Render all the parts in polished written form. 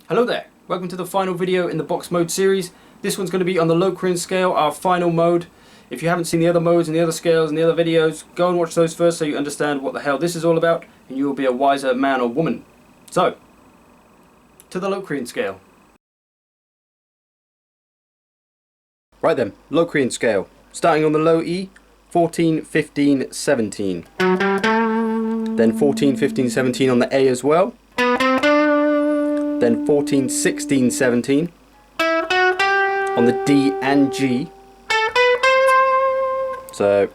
Hello there, welcome to the final video in the box mode series. This one's going to be on the Locrian scale, our final mode. If you haven't seen the other modes and the other scales and the other videos, go and watch those first so you understand what the hell this is all about and you will be a wiser man or woman. So, to the Locrian scale. Right then, Locrian scale. Starting on the low E, 14, 15, 17. Then 14, 15, 17 on the A as well. Then 14, 16, 17 on the D and G. So,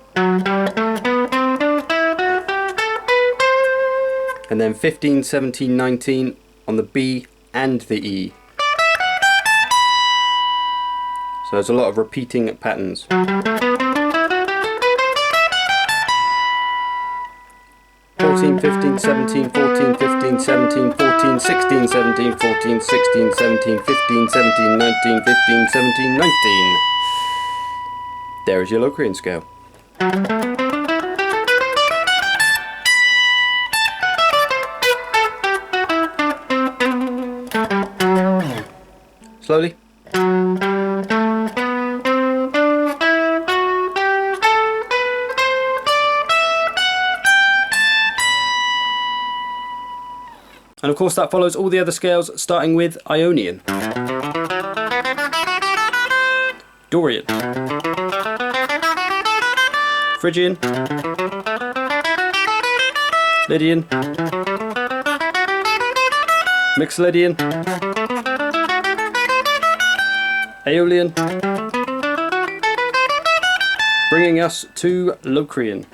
and then 15, 17, 19 on the B and the E. So there's a lot of repeating patterns. 14, 15, 17, 14, 15, 17, 14, 16, 17, 14, 16, 17, 15, 17, 19, 15, 17, 19. There is your Locrian scale. Slowly. And of course that follows all the other scales, starting with Ionian, Dorian, Phrygian, Lydian, Mixolydian, Aeolian, bringing us to Locrian.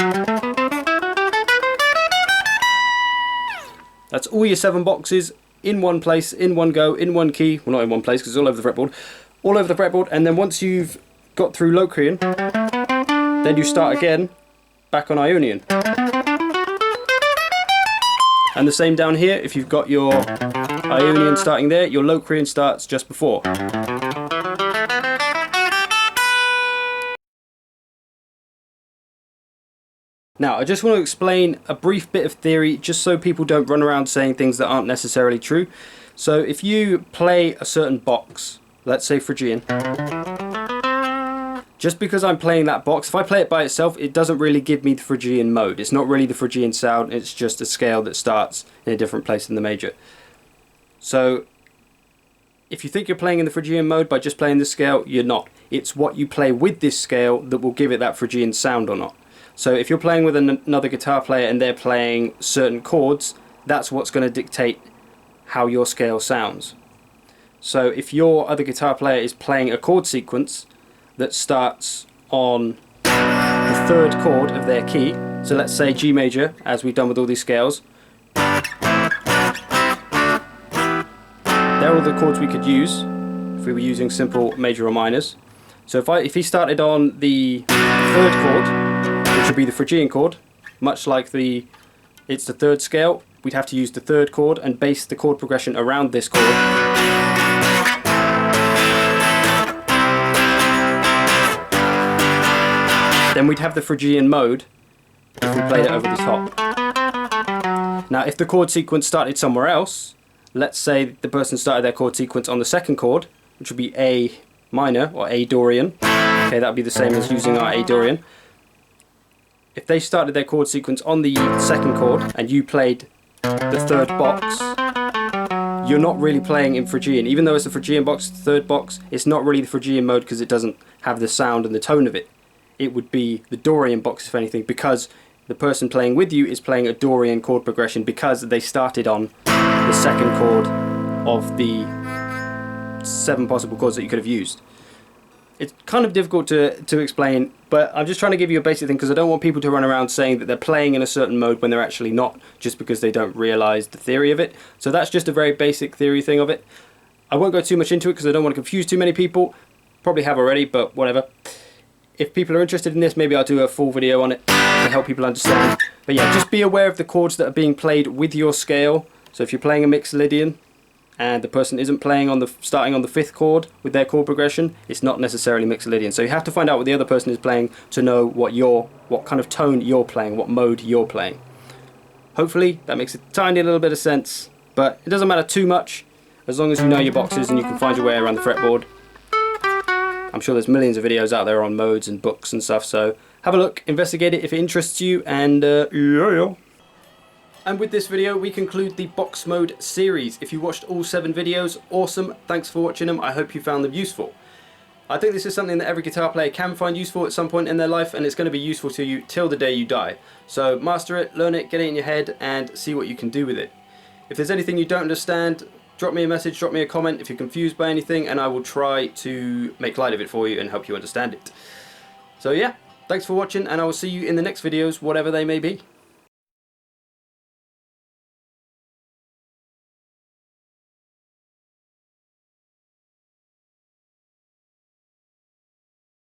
That's all your 7 boxes in one place, in one go, in one key. Well, not in one place because it's all over the fretboard. All over the fretboard, and then once you've got through Locrian, then you start again back on Ionian. And the same down here, if you've got your Ionian starting there, your Locrian starts just before. Now, I just want to explain a brief bit of theory just so people don't run around saying things that aren't necessarily true. So if you play a certain box, let's say Phrygian, just because I'm playing that box, if I play it by itself, it doesn't really give me the Phrygian mode. It's not really the Phrygian sound, it's just a scale that starts in a different place in the major. So if you think you're playing in the Phrygian mode by just playing this scale, you're not. It's what you play with this scale that will give it that Phrygian sound or not. So if you're playing with another guitar player and they're playing certain chords, that's what's going to dictate how your scale sounds. So if your other guitar player is playing a chord sequence that starts on the 3rd chord of their key, so let's say G major, as we've done with all these scales, they're all the chords we could use if we were using simple major or minors. So if he started on the 3rd chord, which would be the Phrygian chord, much like it's the 3rd scale, we'd have to use the 3rd chord and base the chord progression around this chord. Then we'd have the Phrygian mode if we played it over the top. Now if the chord sequence started somewhere else, let's say the person started their chord sequence on the 2nd chord, which would be A minor or A Dorian. Okay, that would be the same as using our A Dorian. If they started their chord sequence on the 2nd chord and you played the 3rd box, you're not really playing in Phrygian. Even though it's a Phrygian box, the 3rd box, it's not really the Phrygian mode because it doesn't have the sound and the tone of it. It would be the Dorian box, if anything, because the person playing with you is playing a Dorian chord progression because they started on the 2nd chord of the 7 possible chords that you could have used. It's kind of difficult to explain, but I'm just trying to give you a basic thing because I don't want people to run around saying that they're playing in a certain mode when they're actually not, just because they don't realise the theory of it. So that's just a very basic theory thing of it. I won't go too much into it because I don't want to confuse too many people. Probably have already, but whatever. If people are interested in this, maybe I'll do a full video on it to help people understand. But yeah, just be aware of the chords that are being played with your scale. So if you're playing a Mixolydian, and the person isn't playing on the starting on the 5th chord with their chord progression, it's not necessarily Mixolydian. So you have to find out what the other person is playing to know what kind of tone you're playing, what mode you're playing. Hopefully that makes a tiny little bit of sense, but it doesn't matter too much. as long as you know your boxes and you can find your way around the fretboard. I'm sure there's millions of videos out there on modes and books and stuff, so have a look, investigate it if it interests you, and yeah. And with this video we conclude the box mode series. If you watched all 7 videos, awesome, thanks for watching them, I hope you found them useful. I think this is something that every guitar player can find useful at some point in their life, and it's going to be useful to you till the day you die. So master it, learn it, get it in your head, and see what you can do with it. If there's anything you don't understand, drop me a message, drop me a comment if you're confused by anything, and I will try to make light of it for you and help you understand it. So yeah, thanks for watching, and I will see you in the next videos, whatever they may be.